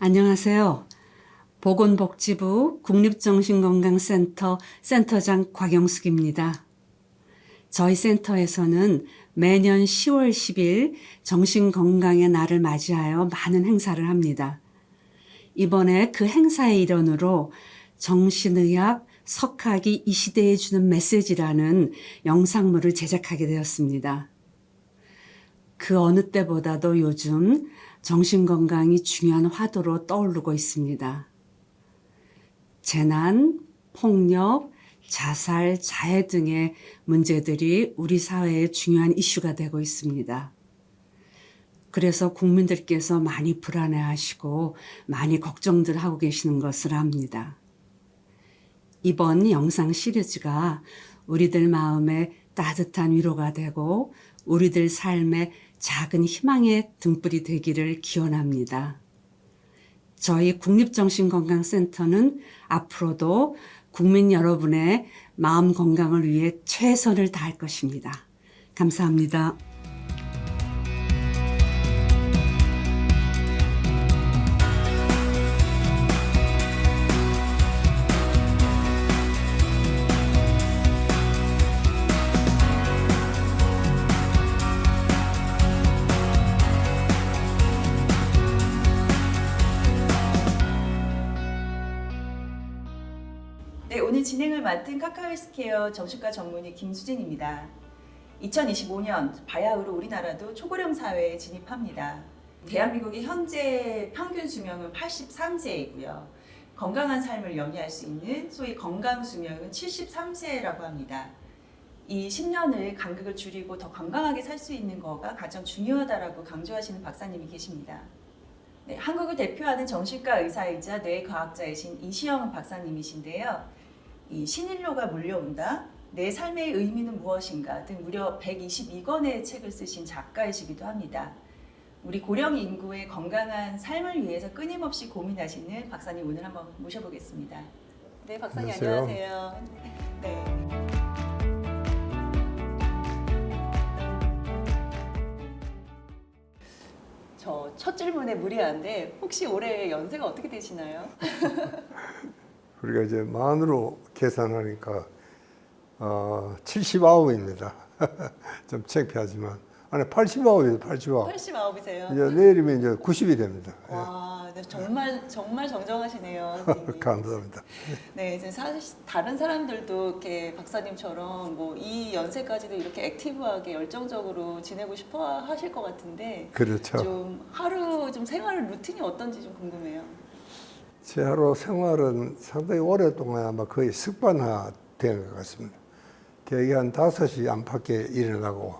안녕하세요. 보건복지부 국립정신건강센터 센터장 곽영숙입니다. 저희 센터에서는 매년 10월 10일 정신건강의 날을 맞이하여 많은 행사를 합니다. 이번에 그 행사의 일환으로 정신의학 석학이 이 시대에 주는 메시지라는 영상물을 제작하게 되었습니다. 그 어느 때보다도 요즘 정신건강이 중요한 화두로 떠오르고 있습니다. 재난, 폭력, 자살, 자해 등의 문제들이 우리 사회의 중요한 이슈가 되고 있습니다. 그래서 국민들께서 많이 불안해하시고 많이 걱정들 하고 계시는 것을 압니다. 이번 영상 시리즈가 우리들 마음에 따뜻한 위로가 되고 우리들 삶에 작은 희망의 등불이 되기를 기원합니다. 저희 국립정신건강센터는 앞으로도 국민 여러분의 마음 건강을 위해 최선을 다할 것입니다. 감사합니다. 네, 오늘 진행을 맡은 카카오헬스케어 정신과 전문의 김수진입니다. 2025년 바야흐로 우리나라도 초고령 사회에 진입합니다. 대한민국의 현재 평균 수명은 83세이고요. 건강한 삶을 영위할 수 있는 소위 건강 수명은 73세라고 합니다. 이 10년을 간극을 줄이고 더 건강하게 살 수 있는 거가 가장 중요하다라고 강조하시는 박사님이 계십니다. 네, 한국을 대표하는 정신과 의사이자 뇌과학자이신 이시영 박사님이신데요. 이 신인류가 몰려온다, 내 삶의 의미는 무엇인가 등 무려 122권의 책을 쓰신 작가이시기도 합니다. 우리 고령 인구의 건강한 삶을 위해서 끊임없이 고민하시는 박사님 오늘 한번 모셔보겠습니다. 네, 박사님 안녕하세요. 네. 저 첫 질문에 무리한데 혹시 올해 연세가 어떻게 되시나요? 우리가 이제 만으로 계산하니까 79입니다. 좀 창피하지만 아니 89이에요. 89. 89이세요. 이제 내일이면 이제 90이 됩니다. 와, 네, 정말 정정하시네요. 선생님. 감사합니다. 네, 이제 사실 다른 사람들도 이렇게 박사님처럼 뭐 이 연세까지도 이렇게 액티브하게 열정적으로 지내고 싶어 하실 것 같은데 그렇죠. 좀 하루 좀 생활 루틴이 어떤지 좀 궁금해요. 제 하루 생활은 상당히 오랫동안 아마 거의 습관화된 것 같습니다. 대개 한 5시 안팎에 일어나고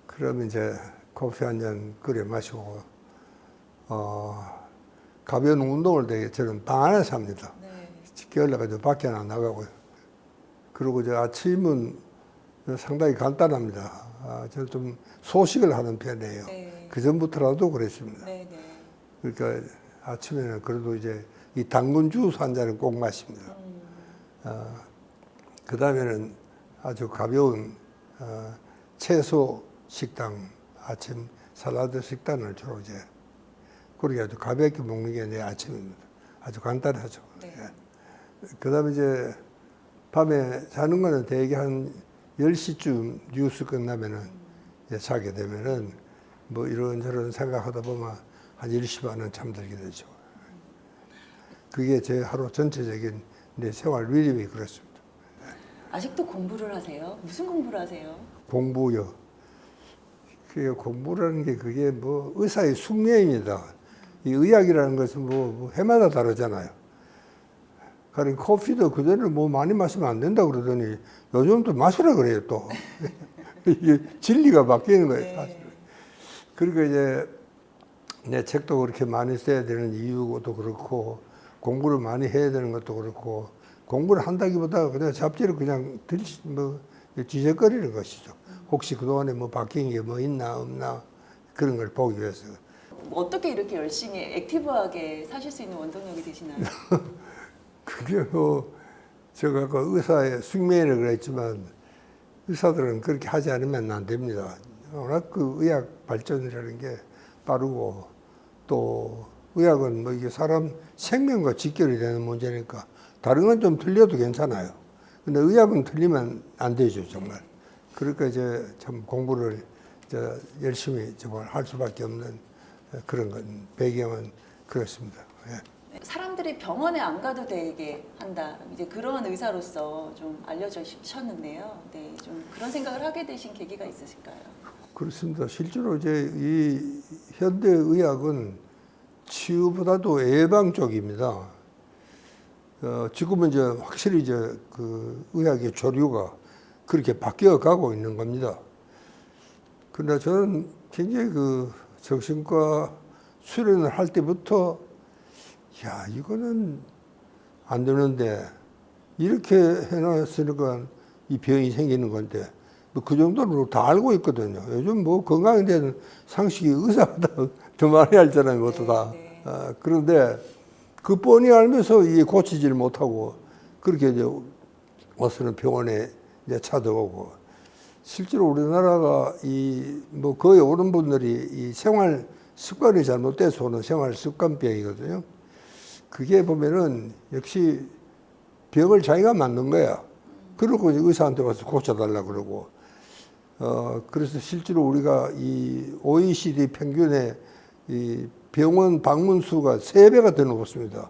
그러면 이제 커피 한 잔 끓여 마시고 가벼운 운동을 되게 저는 방 안에서 합니다. 네. 집게 올라가지고 밖에는 안 나가고요. 그리고 저 아침은 상당히 간단합니다. 저는 좀 소식을 하는 편이에요. 네. 그 전부터라도 그랬습니다. 네, 네. 그러니까 아침에는 그래도 이제 이 당근 주스 한 잔을 꼭 마십니다. 그 다음에는 아주 가벼운 채소 식당, 아침 샐러드 식단을 주로 이제 그렇게 아주 가볍게 먹는 게 내 아침입니다. 아주 간단하죠. 네. 그 다음에 이제 밤에 자는 거는 대개 한 10시쯤 뉴스 끝나면은 이제 자게 되면은 뭐 이런저런 생각하다 보면 한 10시 반은 잠들게 되죠. 그게 제 하루 전체적인 내 생활 리듬이 그렇습니다. 아직도 공부를 하세요? 무슨 공부를 하세요? 공부요. 그게 공부라는 게 그게 뭐 의사의 숙명입니다. 이 의학이라는 것은 뭐 해마다 다르잖아요. 그러니까 커피도 그전에 뭐 많이 마시면 안 된다 그러더니 요즘 또 마시라 그래요 또. 이게 진리가 바뀌는 거예요. 사실. 그러니까 이제 내 책도 그렇게 많이 써야 되는 이유도 그렇고 공부를 많이 해야 되는 것도 그렇고 공부를 한다기보다 그냥 잡지를 그냥 뒤적거리는 것이죠. 혹시 그동안에 뭐 바뀐 게 뭐 있나 없나 그런 걸 보기 위해서. 어떻게 이렇게 열심히 액티브하게 사실 수 있는 원동력이 되시나요? 그게 뭐 제가 아까 의사의 숙명이라고 그랬지만 의사들은 그렇게 하지 않으면 안 됩니다. 워낙 그 의학 발전이라는 게 빠르고 또 의학은 뭐 이게 사람 생명과 직결이 되는 문제니까 다른 건 좀 틀려도 괜찮아요. 근데 의학은 틀리면 안 되죠, 정말. 그러니까 이제 참 공부를 열심히 정말 할 수밖에 없는 그런 건 배경은 그렇습니다. 예. 사람들이 병원에 안 가도 되게 한다. 이제 그런 의사로서 좀 알려주셨는데요. 네, 좀 그런 생각을 하게 되신 계기가 있으실까요? 그렇습니다. 실제로 이제 이 현대 의학은 치유보다도 예방 쪽입니다. 지금은 이제 확실히 이제 그 의학의 조류가 그렇게 바뀌어 가고 있는 겁니다. 그러나 저는 굉장히 그 정신과 수련을 할 때부터 야, 이거는 안 되는데 이렇게 해놨으니까 이 병이 생기는 건데 뭐 그 정도로 다 알고 있거든요. 요즘 뭐 건강에 대한 상식이 의사보다 더 많이 알잖아요, 뭐보다. 네. 그런데 그 뻔히 알면서 이게 고치질 못하고 그렇게 이제 와서는 병원에 이제 찾아오고 실제로 우리나라가 이 뭐 거의 오는 분들이 이 생활 습관이 잘못돼서 오는 생활 습관병이거든요. 그게 보면은 역시 병을 자기가 만든 거야. 그러고 의사한테 가서 고쳐달라 그러고. 그래서 실제로 우리가 이 OECD 평균의 이 병원 방문 수가 3배가 더 높습니다.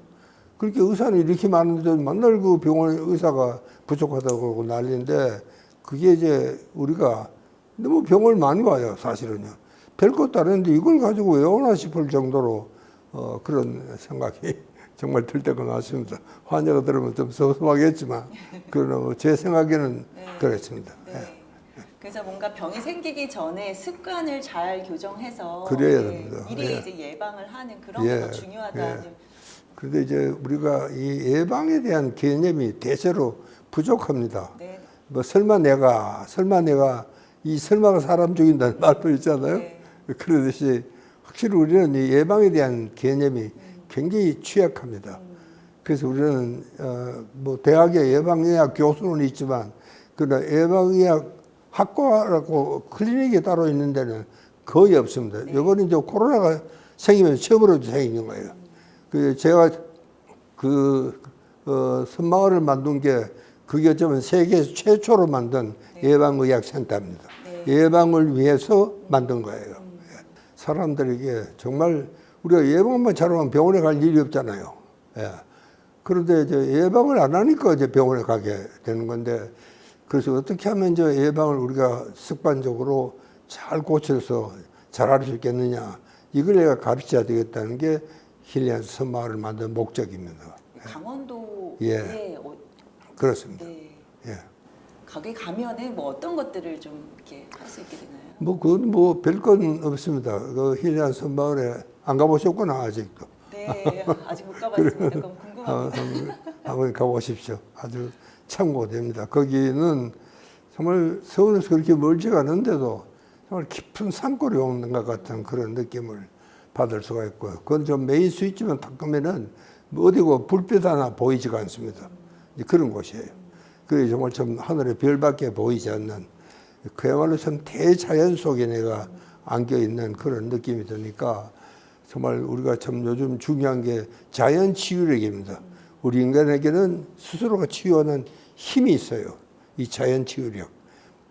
그렇게 의사는 이렇게 많은데 맨날 그 병원 의사가 부족하다고 그러고 난리인데 그게 이제 우리가 너무 병을 많이 와요, 사실은요. 별것도 아닌데 이걸 가지고 왜 오나 싶을 정도로 그런 생각이 정말 들 때가 많습니다. 환자가 들으면 좀 섭섭하겠지만 그러나 제 생각에는 네. 그렇습니다. 네. 예. 그래서 뭔가 병이 생기기 전에 습관을 잘 교정해서 그래야 네, 됩니다. 미리 예. 이제 예방을 하는 그런 예. 게 더 중요하다. 예. 그런데 이제 우리가 이 예방에 대한 개념이 대체로 부족합니다. 네. 뭐 설마 내가 이 설마가 사람 죽인다는 말도 있잖아요. 네. 그러듯이 확실히 우리는 이 예방에 대한 개념이 굉장히 취약합니다. 그래서 우리는 뭐 대학에 예방의학 교수는 있지만 그러나 예방의학 학과라고 클리닉이 따로 있는 데는 거의 없습니다. 네. 이번에 이제 코로나가 생기면서 처음으로 생긴 거예요. 그 제가 선마을을 만든 게 그게 좀 세계 최초로 만든 네. 예방의학센터입니다. 네. 예방을 위해서 만든 거예요. 예. 사람들에게 정말 우리가 예방만 잘하면 병원에 갈 일이 없잖아요. 예. 그런데 이제 예방을 안 하니까 이제 병원에 가게 되는 건데 그래서 어떻게 하면 이제 예방을 우리가 습관적으로 잘 고쳐서 잘할 수 있겠느냐 이걸 내가 가르쳐야 되겠다는 게 힐리안 선마을을 만든 목적입니다. 강원도에 예. 그렇습니다. 네. 예. 거기 가면은 뭐 어떤 것들을 좀 이렇게 할 수 있게 되나요? 뭐 그건 뭐 별건 없습니다. 그 힐리안 선마을에 안 가보셨구나 아직도. 네, 아직 못 가봤습니다. 그럼 궁금합니다. 한번 가보십시오. 아주 참고됩니다. 거기는 정말 서울에서 그렇게 멀지가 않은데도 정말 깊은 산골이 오는 것 같은 그런 느낌을 받을 수가 있고요. 그건 좀 메인 스위치만 탁 끄면은 뭐 어디고 불빛 하나 보이지가 않습니다. 이제 그런 곳이에요. 그래 정말 좀 하늘에 별밖에 보이지 않는 그야말로 참 대자연 속에 내가 안겨 있는 그런 느낌이 드니까 정말 우리가 참 요즘 중요한 게 자연 치유력입니다. 우리 인간에게는 스스로가 치유하는 힘이 있어요. 이 자연 치유력.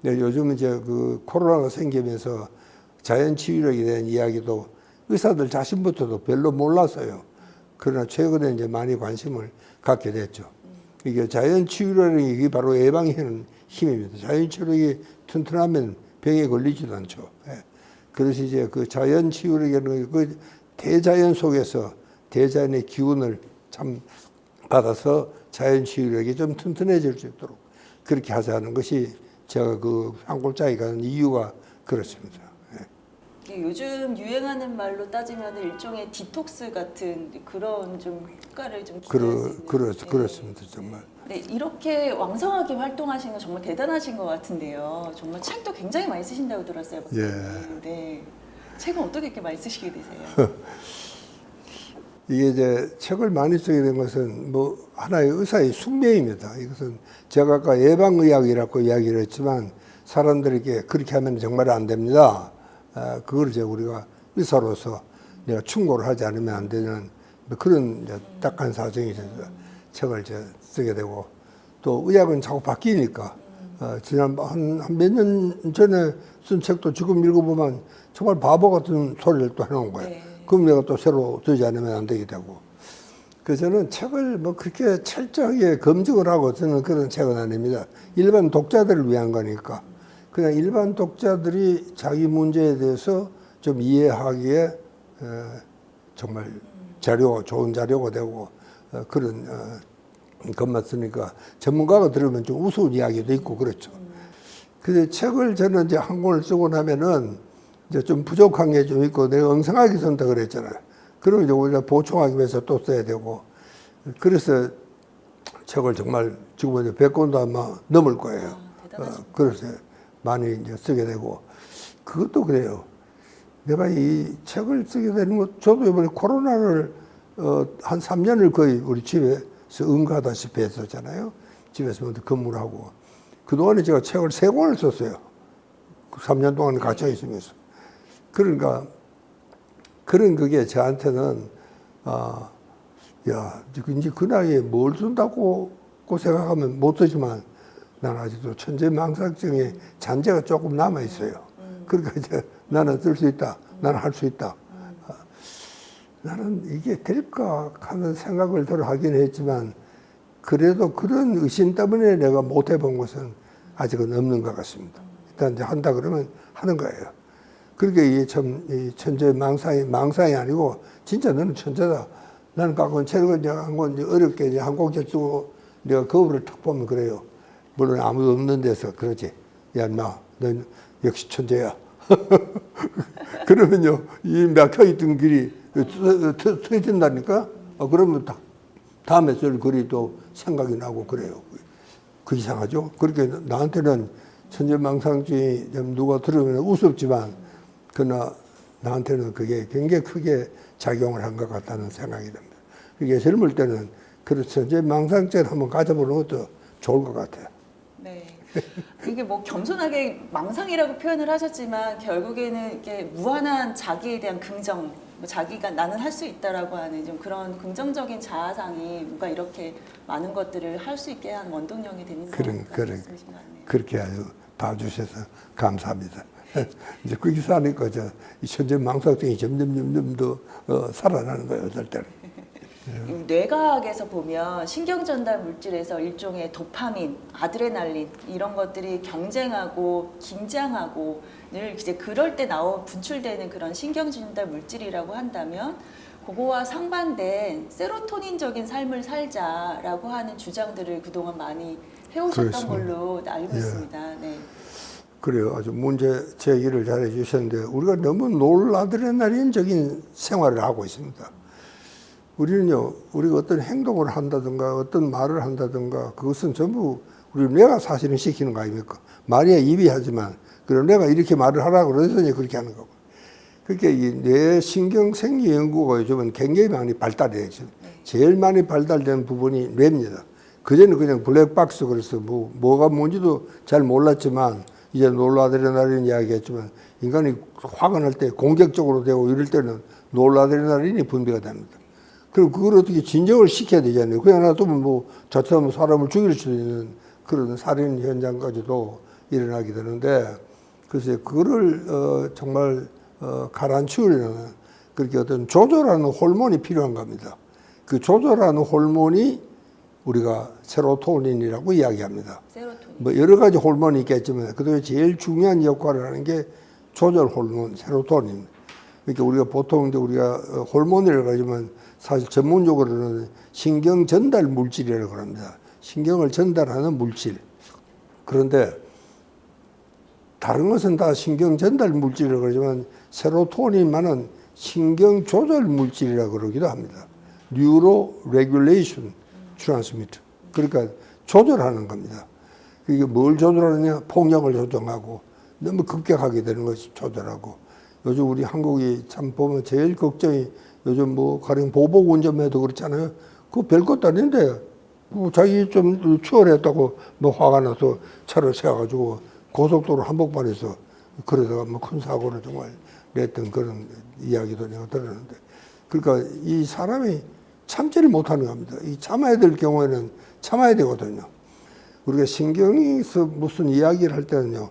근데 요즘 이제 그 코로나가 생기면서 자연 치유력에 대한 이야기도 의사들 자신부터도 별로 몰랐어요. 그러나 최근에 이제 많이 관심을 갖게 됐죠. 이게 자연 치유력이 이게 바로 예방하는 힘입니다. 자연 치유력이 튼튼하면 병에 걸리지도 않죠. 예. 그래서 이제 그 자연 치유력이라는 그 대자연 속에서 대자연의 기운을 참 받아서 자연 치유력이 좀 튼튼해질 수 있도록 그렇게 하자는 것이 제가 그 한 골짜기 가는 이유가 그렇습니다. 예. 요즘 유행하는 말로 따지면 일종의 디톡스 같은 그런 좀 효과를 좀 기대할 수 있는. 그렇습니다. 정말. 네, 이렇게 왕성하게 활동하시는 거 정말 대단하신 것 같은데요. 정말 책도 굉장히 많이 쓰신다고 들었어요. 예. 네. 책은 어떻게 이렇게 많이 쓰시게 되세요? 이게 이제 책을 많이 쓰게 된 것은 뭐 하나의 의사의 숙명입니다. 이것은 제가 아까 예방의학이라고 이야기를 했지만 사람들에게 그렇게 하면 정말 안 됩니다. 그걸 이제 우리가 의사로서 내가 충고를 하지 않으면 안 되는 뭐 그런 이제 딱한 사정이 있어서 책을 쓰게 되고 또 의학은 자꾸 바뀌니까 지난 한 몇 년 전에 쓴 책도 지금 읽어보면 정말 바보 같은 소리를 또 해놓은 거예요. 네. 그럼 내가 또 새로 쓰지 않으면 안 되게 되고. 그래서 저는 책을 뭐 그렇게 철저하게 검증을 하고 저는 그런 책은 아닙니다. 일반 독자들을 위한 거니까. 그냥 일반 독자들이 자기 문제에 대해서 좀 이해하기에 정말 좋은 자료가 되고 그런 것만 쓰니까 전문가가 들으면 좀 우스운 이야기도 있고 그렇죠. 근데 책을 저는 이제 한 권을 쓰고 나면은 이제 좀 부족한 게 좀 있고 내가 엉성하게 쓴다 그랬잖아요. 그럼 이제 우리가 보충하기 위해서 또 써야 되고 그래서 책을 정말 지금 이제 100권도 아마 넘을 거예요. 그래서 많이 이제 쓰게 되고 그것도 그래요. 내가 이 책을 쓰게 되는 것 저도 이번에 코로나를 한 3년을 거의 우리 집에서 응가하다시피 했었잖아요. 집에서 먼저 근무를 하고 그동안에 제가 책을 3권을 썼어요. 3년 동안 갇혀 있으면서. 그러니까 그런 그게 저한테는 야 이제 그 나이에 뭘 쓴다고 생각하면 못 쓰지만 나는 아직도 천재망상증에 잔재가 조금 남아 있어요. 그러니까 이제 나는 쓸 수 있다. 나는 할 수 있다. 나는 이게 될까 하는 생각을 덜 하긴 했지만 그래도 그런 의심 때문에 내가 못 해본 것은 아직은 없는 것 같습니다. 일단 이제 한다 그러면 하는 거예요. 그러니까 이게 참 천재 망상이 아니고 진짜 너는 천재다. 나는 가끔 책을 이제 한 권 어렵게 이제 한 곡씩 쓰고 내가 거울을 탁 보면 그래요. 물론 아무도 없는 데서 그러지. 야, 넌 역시 천재야. 그러면요, 이 막혀있던 길이 트여진다니까? 그러면 다음에 쓸 글이 또 생각이 나고 그래요. 그 이상하죠? 그렇게 나한테는 천재망상주의 누가 들으면 우습지만, 그러나 나한테는 그게 굉장히 크게 작용을 한 것 같다는 생각이 듭니다. 그게 젊을 때는 그런 천재망상증을 한번 가져보는 것도 좋을 것 같아요. 네. 이게 뭐 겸손하게 망상이라고 표현을 하셨지만 결국에는 이게 무한한 자기에 대한 긍정, 뭐 자기가 나는 할 수 있다라고 하는 좀 그런 긍정적인 자아상이 뭔가 이렇게 많은 것들을 할 수 있게 한 원동력이 되는 말씀이신 것 같네요. 그렇게 아주 봐주셔서 감사합니다. 이제 거기 사니까 이 천재망상증이 점점 더 살아나는 거예요, 어떨 때는. 뇌과학에서 보면 신경전달 물질에서 일종의 도파민, 아드레날린 이런 것들이 경쟁하고 긴장하고 늘 이제 그럴 때 분출되는 그런 신경전달 물질이라고 한다면 그거와 상반된 세로토닌적인 삶을 살자라고 하는 주장들을 그동안 많이 해오셨던 그렇습니다. 걸로 알고 예. 있습니다. 네. 그래요. 아주 문제 제기를 잘 해주셨는데 우리가 너무 놀아드레날린적인 생활을 하고 있습니다. 우리는요, 우리가 어떤 행동을 한다든가 어떤 말을 한다든가 그것은 전부 우리 뇌가 사실은 시키는 거 아닙니까? 말이야 입이 하지만 그럼 내가 이렇게 말을 하라고 그래서 이제 그렇게 하는 거고. 그러니까 이 뇌 신경 생리 연구가 요즘은 굉장히 많이 발달이 되죠. 제일 많이 발달된 부분이 뇌입니다. 그전에는 그냥 블랙박스 그래서 뭐가 뭔지도 잘 몰랐지만 이제 놀라드레날린 이야기했지만 인간이 화가 날 때 공격적으로 되고 이럴 때는 놀라드레날린이 분비가 됩니다. 그리고 그걸 어떻게 진정을 시켜야 되잖아요. 그냥 놔두면 저처럼 사람을 죽일 수 있는 그런 살인 현장까지도 일어나게 되는데, 그래서 그거를 정말 가라앉히려는 그렇게 어떤 조절하는 호르몬이 필요한 겁니다. 그 조절하는 호르몬이 우리가 세로토닌이라고 이야기합니다. 세로토닌. 뭐 여러 가지 호르몬이 있겠지만 그중에 제일 중요한 역할을 하는 게 조절 호르몬 세로토닌. 그러니까 우리가 보통 이제 우리가 호르몬이라고 하지만 사실 전문적으로는 신경 전달 물질이라고 합니다. 신경을 전달하는 물질. 그런데 다른 것은 다 신경 전달 물질이라고 하지만 세로토닌만은 신경 조절 물질이라고 그러기도 합니다. 뉴로 레귤레이션 트랜스미터. 그러니까 조절하는 겁니다. 이게 뭘 조절하느냐? 폭력을 조정하고 너무 급격하게 되는 것이 조절하고. 요즘 우리 한국이 참 보면 제일 걱정이 요즘 가령 보복 운전해도 그렇잖아요. 그거 별것도 아닌데 자기 좀 추월했다고 화가 나서 차를 세워가지고 고속도로 한복판에서 그러다가 큰 사고를 정말 냈던 그런 이야기도 내가 들었는데, 그러니까 이 사람이 참지를 못하는 겁니다. 이 참아야 될 경우에는 참아야 되거든요. 우리가 신경에서 무슨 이야기를 할 때는요,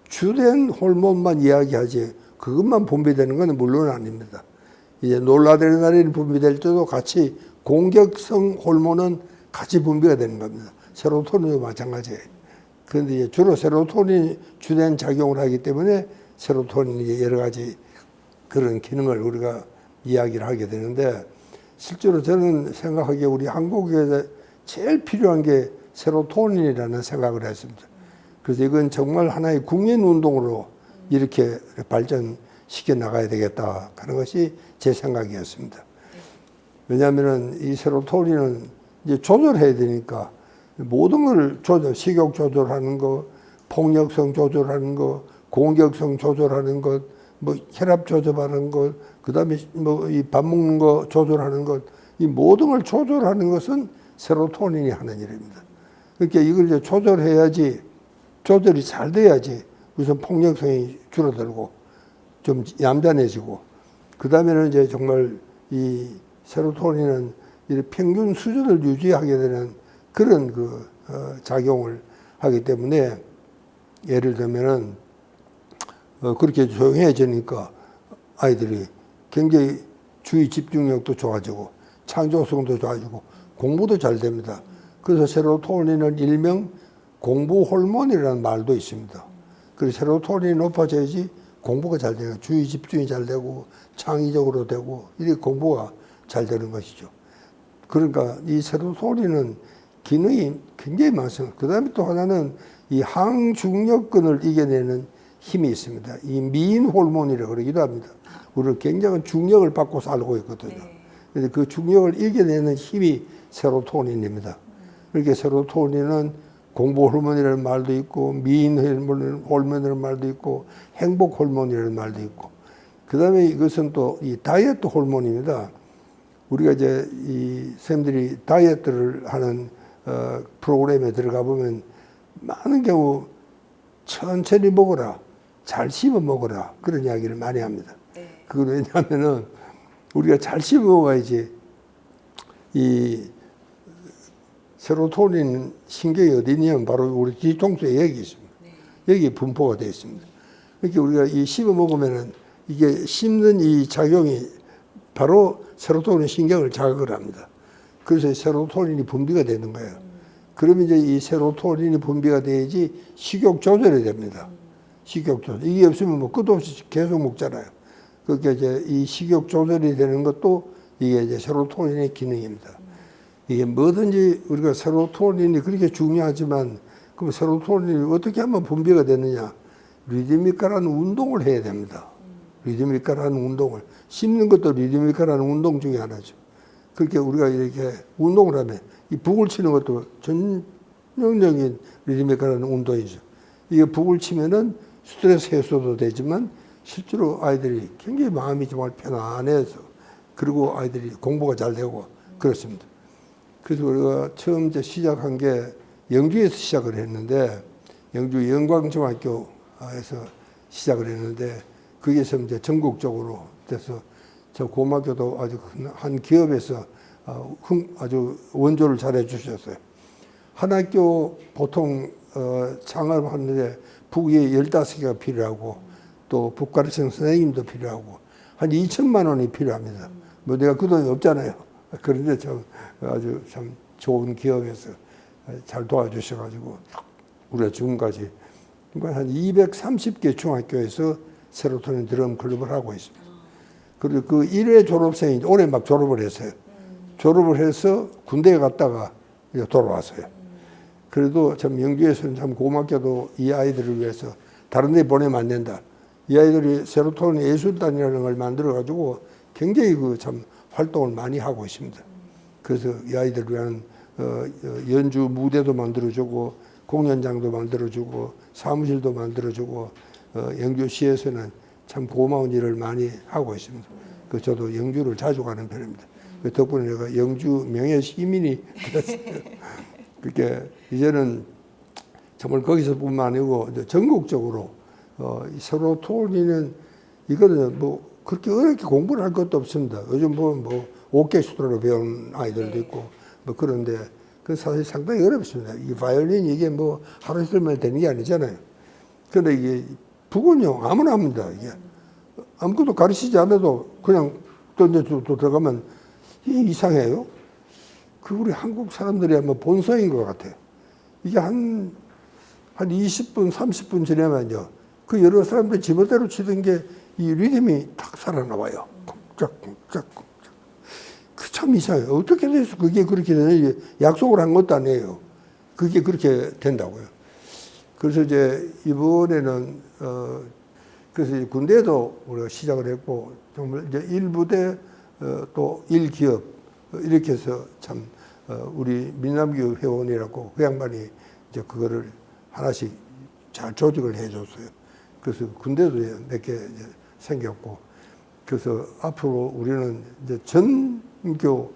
주된 호르몬만 이야기하지 그것만 분비되는 건 물론 아닙니다. 이제 노르아드레날린이 분비될 때도 같이 공격성 호르몬은 같이 분비가 되는 겁니다. 세로토닌도 마찬가지예요. 그런데 이제 주로 세로토닌이 주된 작용을 하기 때문에 세로토닌이 여러 가지 그런 기능을 우리가 이야기를 하게 되는데, 실제로 저는 생각하기에 우리 한국에 제일 필요한 게 세로토닌이라는 생각을 했습니다. 그래서 이건 정말 하나의 국민 운동으로 이렇게 발전시켜 나가야 되겠다 하는 것이 제 생각이었습니다. 왜냐하면 이 세로토닌은 이제 조절해야 되니까 모든 걸 조절, 식욕 조절하는 거, 폭력성 조절하는 거, 공격성 조절하는 것, 뭐 혈압 조절하는 것, 그다음에 뭐 이 밥 먹는 거 조절하는 것, 이 모든 걸 조절하는 것은 세로토닌이 하는 일입니다. 그러니까 이걸 이제 조절해야지, 조절이 잘 돼야지 우선 폭력성이 줄어들고 좀 얌전해지고, 그다음에는 이제 정말 이 세로토닌은 이 평균 수준을 유지하게 되는 그런 작용을 하기 때문에, 예를 들면은 그렇게 조용해지니까 아이들이 굉장히 주의 집중력도 좋아지고 창조성도 좋아지고 공부도 잘 됩니다. 그래서 세로토닌은 일명 공부 호르몬이라는 말도 있습니다. 그래서 세로토닌이 높아져야지 공부가 잘 되고 주의 집중이 잘 되고 창의적으로 되고 이렇게 공부가 잘 되는 것이죠. 그러니까 이 세로토닌은 기능이 굉장히 많습니다. 그 다음에 또 하나는 이 항중력근을 이겨내는 힘이 있습니다. 이 미인 호르몬이라고 그러기도 합니다. 우리는 굉장한 중력을 받고 살고 있거든요. 그래서 그 중력을 이겨내는 힘이 세로토닌입니다. 그렇게 세로토닌은 공부 호르몬이라는 말도 있고, 미인 호르몬이라는 말도 있고, 행복 호르몬이라는 말도 있고, 그 다음에 이것은 또 이 다이어트 호르몬입니다. 우리가 이제 이 선생님들이 다이어트를 하는 프로그램에 들어가 보면 많은 경우 천천히 먹어라, 잘 씹어 먹어라, 그런 이야기를 많이 합니다. 네. 그건 왜냐하면은 우리가 잘 씹어 먹어야지 이 세로토닌 신경이 어디 있냐면 바로 우리 뒤통수에 여기 있습니다. 네. 여기 분포가 되어 있습니다. 이렇게 우리가 이 씹어 먹으면은 이게 씹는 이 작용이 바로 세로토닌 신경을 자극을 합니다. 그래서 세로토닌이 분비가 되는 거예요. 그러면 이제 이 세로토닌이 분비가 돼야지 식욕 조절이 됩니다. 식욕 조절. 이게 없으면 뭐 끝도 없이 계속 먹잖아요. 그러니까 이제 이 식욕 조절이 되는 것도 이게 이제 세로토닌의 기능입니다. 이게 뭐든지 우리가 세로토닌이 그렇게 중요하지만, 그럼 세로토닌이 어떻게 하면 분비가 되느냐? 리드미컬한 운동을 해야 됩니다. 리드미컬한 운동을. 씹는 것도 리드미컬한 운동 중에 하나죠. 그렇게 우리가 이렇게 운동을 하면, 이 북을 치는 것도 전형적인 리드미컬한 운동이죠. 이게 북을 치면은 스트레스 해소도 되지만, 실제로 아이들이 굉장히 마음이 정말 편안해서, 그리고 아이들이 공부가 잘 되고 그렇습니다. 그래서 우리가 처음 이제 시작한 게 영주에서 시작을 했는데, 영주 영광중학교에서 시작을 했는데, 거기에서 이제 전국적으로 돼서 저 고등학교도 아주 한 기업에서 아주 원조를 잘 해주셨어요. 한 학교 보통 창업하는데 북에 15개가 필요하고, 또 북가르치는 선생님도 필요하고, 한 2천만 원이 필요합니다. 뭐 내가 그 돈이 없잖아요. 그런데 저 아주 참 좋은 기업에서 잘 도와주셔가지고 우리가 지금까지 한 230개 중학교에서 세로토닌 드럼 클럽을 하고 있습니다. 그리고 그 1회 졸업생이 올해 막 졸업을 했어요. 졸업을 해서 군대에 갔다가 이제 돌아왔어요. 그래도 참 영주에서는 참 고맙게도 이 아이들을 위해서 다른 데 보내면 안 된다. 이 아이들이 세로토닌 예술단이라는 걸 만들어가지고 굉장히 참 활동을 많이 하고 있습니다. 그래서 이 아이들을 위한 연주 무대도 만들어주고, 공연장도 만들어주고, 사무실도 만들어주고, 영주시에서는 참 고마운 일을 많이 하고 있습니다. 그 저도 영주를 자주 가는 편입니다. 그 덕분에 내가 영주 명예 시민이 됐어요. 그렇게 이제는 정말 거기서뿐만 아니고 전국적으로 세로토닌은 이거는 뭐 그렇게 어렵게 공부를 할 것도 없습니다. 요즘 보면 뭐 오케스트라로 배운 아이들도 네. 있고 뭐 그런데 그 사실 상당히 어렵습니다. 이 바이올린 이게 뭐 하루 이틀만 되는 게 아니잖아요. 그런데 이게 북은요 아무나 합니다. 이게 아무것도 가르치지 않아도 그냥 또 이제 또 들어가면 이게 이상해요. 그 우리 한국 사람들이 아마 본성인 것 같아요. 이게 한 20분, 30분 지나면요. 그 여러 사람들 지멋대로 치던 게 이 리듬이 탁 살아나와요. 쿵짝쿵짝쿵짝. 그 참 이상해요. 어떻게 돼서 그게 그렇게 되냐. 약속을 한 것도 아니에요. 그게 그렇게 된다고요. 그래서 이제 이번에는, 그래서 이제 군대도 우리가 시작을 했고, 정말 이제 일부대, 또 일기업, 이렇게 해서 참, 우리 민남교육 회원이라고 그 양반이 이제 그거를 하나씩 잘 조직을 해줬어요. 그래서 군대도 몇 개 생겼고, 그래서 앞으로 우리는 이제 전교,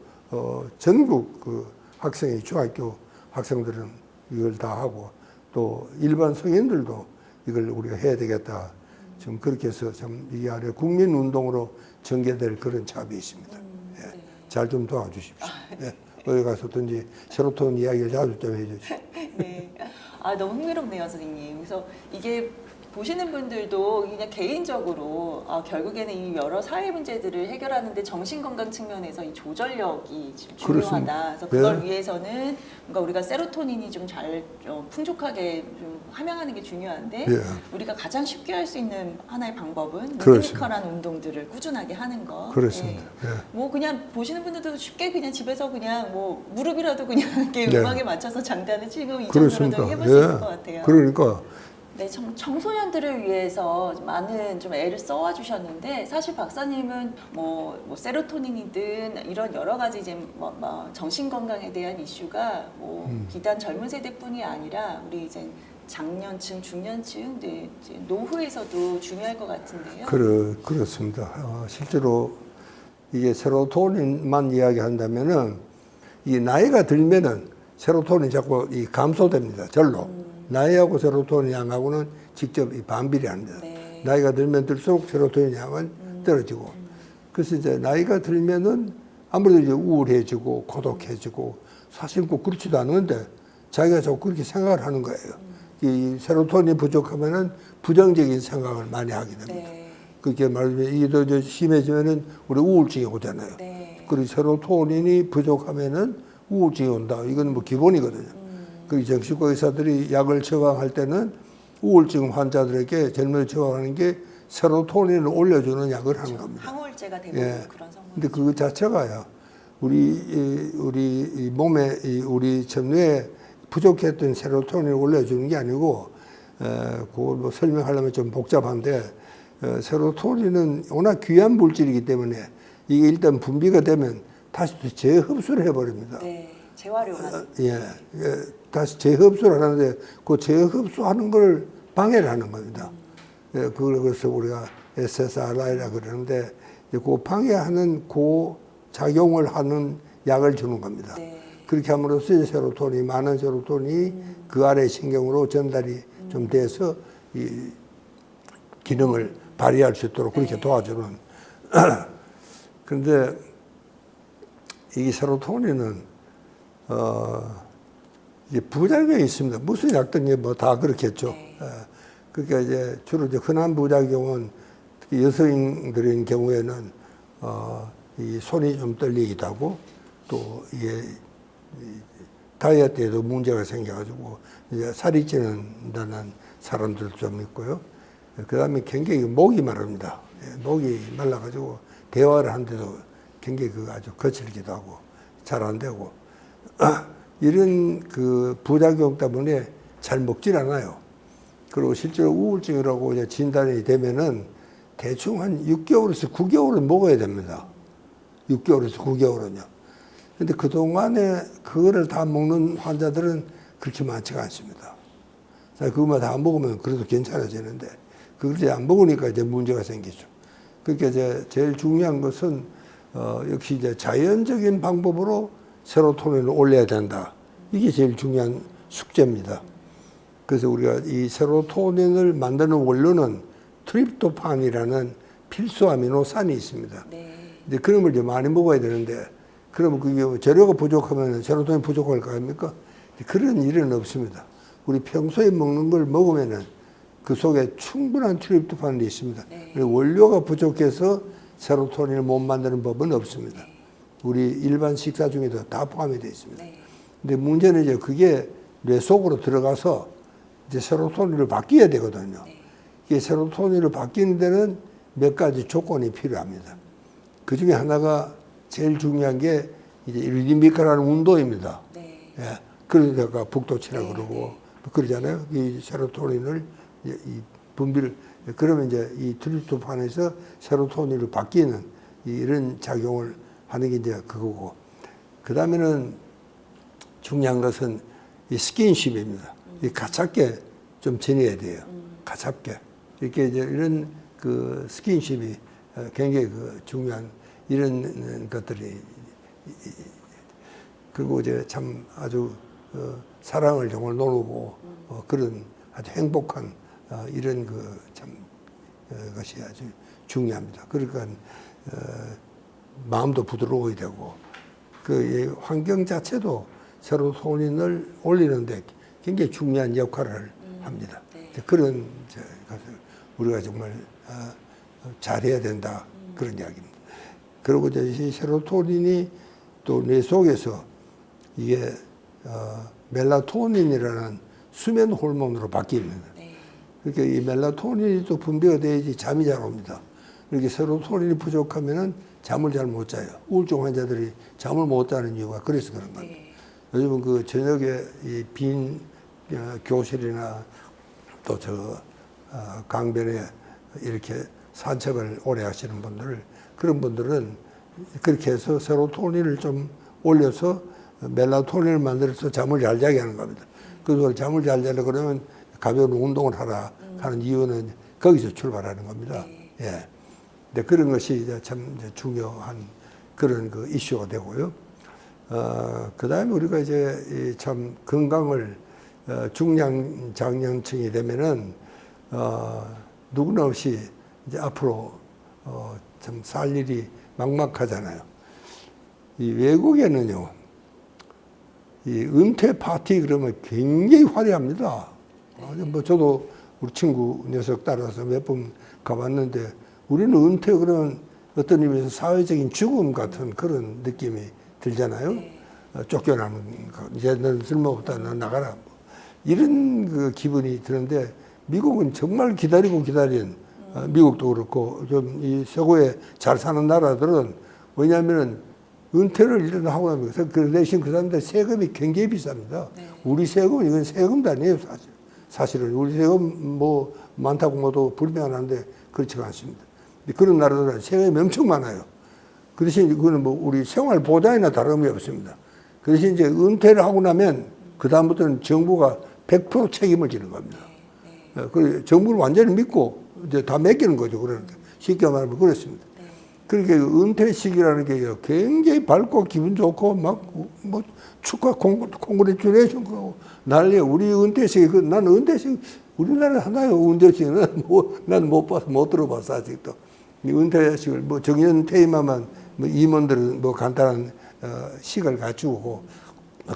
전국 그 학생이 중학교 학생들은 이걸 다 하고 또 일반 성인들도 이걸 우리가 해야 되겠다. 지금 그렇게 해서 참 이게 아래 국민운동으로 전개될 그런 차이 있습니다. 예. 잘 좀 도와주십시오. 예. 어디 가서든지 세로토닌 이야기를 자주 좀 해주십시오. 네. 아, 너무 흥미롭네요, 선생님. 그래서 이게 보시는 분들도 그냥 개인적으로 결국에는 이 여러 사회 문제들을 해결하는데 정신건강 측면에서 이 조절력이 지금 중요하다. 그래서 그걸 네. 위해서는 뭔가 우리가 세로토닌이 좀 잘 풍족하게 좀 함양하는 게 중요한데 예. 우리가 가장 쉽게 할 수 있는 하나의 방법은 그렇습니다. 리드미컬한 운동들을 꾸준하게 하는 거. 그렇습니다. 예. 예. 뭐 그냥 보시는 분들도 쉽게 그냥 집에서 그냥 뭐 무릎이라도 그냥 이렇게 네. 음악에 맞춰서 장단을 치고 이 그렇습니다. 정도로도 해볼 수 있을 것 같아요. 그러니까 네, 청소년들을 위해서 많은 좀 애를 써와 주셨는데 사실 박사님은 뭐 세로토닌이든 이런 여러 가지 이제 뭐 정신 건강에 대한 이슈가 뭐 비단 젊은 세대뿐이 아니라 우리 이제 장년층, 중년층, 네, 이제 노후에서도 중요할 것 같은데요. 그렇습니다. 실제로 이게 세로토닌만 이야기한다면은 이 나이가 들면은 세로토닌이 자꾸 이 감소됩니다. 절로. 나이하고 세로토닌 양하고는 직접 이 반비례 합니다. 네. 나이가 들면 들수록 세로토닌 양은 떨어지고. 그래서 이제 나이가 들면은 아무래도 이제 우울해지고 고독해지고 사실 꼭 그렇지도 않은데 자기가 자꾸 그렇게 생각을 하는 거예요. 이 세로토닌이 부족하면은 부정적인 생각을 많이 하게 됩니다. 네. 그렇게 말하면 이게 더 심해지면은 우리 우울증이 오잖아요. 네. 그리고 세로토닌이 부족하면은 우울증이 온다. 이건 뭐 기본이거든요. 그 정신과 의사들이 약을 처방할 때는 우울증 환자들에게 젊은 처방하는 게 세로토닌을 올려주는 약을 하는 겁니다. 항우울제가 대부분 예. 그런 성분. 근데 그거 자체가요. 우리 이 몸에 우리 전뇌에 부족했던 세로토닌을 올려주는 게 아니고, 그걸 뭐 설명하려면 좀 복잡한데, 세로토닌은 워낙 귀한 물질이기 때문에 이게 일단 분비가 되면 다시 또 재흡수를 해버립니다. 네, 재활용하는. 예, 다시 재흡수를 하는데 그 재흡수하는 걸 방해를 하는 겁니다. 예, 그래서 우리가 SSRI라 그러는데 그 방해하는 그 작용을 하는 약을 주는 겁니다. 네. 그렇게 함으로써 세로토닌이 많은 세로토닌이 그 아래 신경으로 전달이 좀 돼서 이 기능을 발휘할 수 있도록 그렇게 도와주는. 그런데 이 세로토닌은 이제 부작용이 있습니다. 무슨 약든 뭐 다 그렇겠죠. 네. 그러니까 이제 주로 이제 흔한 부작용은 특히 여성들인 경우에는 이 손이 좀 떨리기도 하고 또 이게 다이어트에도 문제가 생겨가지고 이제 살이 찌는다는 사람들도 좀 있고요. 그다음에 굉장히 목이 마릅니다. 목이 말라가지고 대화를 하는데도 굉장히 그 아주 거칠기도 하고 잘 안 되고 이런 그 부작용 때문에 잘 먹질 않아요. 그리고 실제로 우울증이라고 이제 진단이 되면은 대충 한 6개월에서 9개월은 먹어야 됩니다. 6개월에서 9개월은요. 근데 그동안에 그거를 다 먹는 환자들은 그렇게 많지가 않습니다. 그것만 다 먹으면 그래도 괜찮아지는데 그걸 이제 안 먹으니까 이제 문제가 생기죠. 그러니까 이제 제일 중요한 것은 역시 이제 자연적인 방법으로 세로토닌을 올려야 된다. 이게 제일 중요한 숙제입니다. 그래서 우리가 이 세로토닌을 만드는 원료는 트립토판이라는 필수 아미노산이 있습니다. 네. 이제 그런 걸 이제 많이 먹어야 되는데, 그러면 그게 재료가 부족하면 세로토닌 부족할 거 아닙니까? 그런 일은 없습니다. 우리 평소에 먹는 걸 먹으면은 그 속에 충분한 트립토판이 있습니다. 네. 원료가 부족해서 세로토닌을 못 만드는 법은 없습니다. 우리 일반 식사 중에도 다 포함이 되어 있습니다. 네. 근데 문제는 이제 그게 뇌 속으로 들어가서 이제 세로토닌을 바뀌어야 되거든요. 네. 이게 세로토닌을 바뀌는 데는 몇 가지 조건이 필요합니다. 그 중에 하나가 제일 중요한 게 이제 리드미컬한 운동입니다. 네. 예. 그러다가 북도치라 네, 그러고 네. 그러잖아요. 이 세로토닌을 이 분비를 그러면 이제 이 트립토판에서 세로토닌으로 바뀌는 이런 작용을 하는 게 이제 그거고. 그 다음에는 중요한 것은 이 스킨십입니다. 이 가깝게 좀 지내야 돼요. 가깝게. 이렇게 이제 이런 그 스킨십이 굉장히 그 중요한 이런 것들이 그리고 이제 참 아주 사랑을 정말 나누고 그런 아주 행복한 이런 그 참 것이 아주 중요합니다. 그러니까 마음도 부드러워야 되고 그 환경 자체도 세로토닌을 올리는데 굉장히 중요한 역할을 합니다. 네. 그런 것을 우리가 정말 잘해야 된다 그런 이야기입니다. 그리고 이제 이 세로토닌이 또 뇌 속에서 이게 멜라토닌이라는 수면 호르몬으로 바뀝니다. 네. 그러니까 이 멜라토닌이 또 분비가 돼야지 잠이 잘 옵니다. 이렇게 세로토닌이 부족하면은 잠을 잘 못 자요. 우울증 환자들이 잠을 못 자는 이유가 그래서 그런 겁니다. 네. 요즘은 그 저녁에 이 빈 교실이나 또 저 강변에 이렇게 산책을 오래 하시는 분들, 그런 분들은 그렇게 해서 세로토닌을 좀 올려서 멜라토닌을 만들어서 잠을 잘 자게 하는 겁니다. 그래서 잠을 잘 자려 그러면 가벼운 운동을 하라 하는 이유는 거기서 출발하는 겁니다. 네. 예. 근데 그런 것이 이제 참 이제 중요한 그런 그 이슈가 되고요. 그 다음에 우리가 이제 참 건강을 중량 장년층이 되면은 누구나 없이 이제 앞으로 참 살 일이 막막하잖아요. 이 외국에는요, 이 은퇴 파티 그러면 굉장히 화려합니다. 뭐 저도 우리 친구 녀석 따라서 몇 번 가봤는데 우리는 은퇴 그러면 어떤 의미에서 사회적인 죽음 같은 그런 느낌이 들잖아요. 네. 쫓겨나는 거. 이제 넌 쓸모없다. 넌 나가라. 이런 그 기분이 드는데 미국은 정말 기다리고 기다린 미국도 그렇고 좀 이 서구에 잘 사는 나라들은 왜냐하면은 은퇴를 일단 하고 나면 그 대신 그 사람들 세금이 굉장히 비쌉니다. 네. 우리 세금은 이건 세금도 아니에요, 사실. 사실은 우리 세금 뭐 많다고 뭐도 불명하는데 그렇지가 않습니다. 그런 나라들은 세금이 엄청 많아요. 그 대신 그거는 뭐 우리 생활 보장이나 다름이 없습니다. 그 대신 이제 은퇴를 하고 나면 그 다음부터는 정부가 100% 책임을 지는 겁니다. 그 정부를 완전히 믿고 이제 다 맡기는 거죠. 그러니까 쉽게 말하면 그렇습니다. 그러니까 은퇴식이라는 게 굉장히 밝고 기분 좋고 막 뭐 축하 콩그레츄레이션 그러고 난리야. 우리 은퇴식 난 은퇴식 우리나라에 하나요. 은퇴식은 난 못 봐서 못 들어봤어 아직도. 이 은퇴식을 뭐 정년 퇴임하면 뭐 임원들은 뭐 간단한 식을 갖추고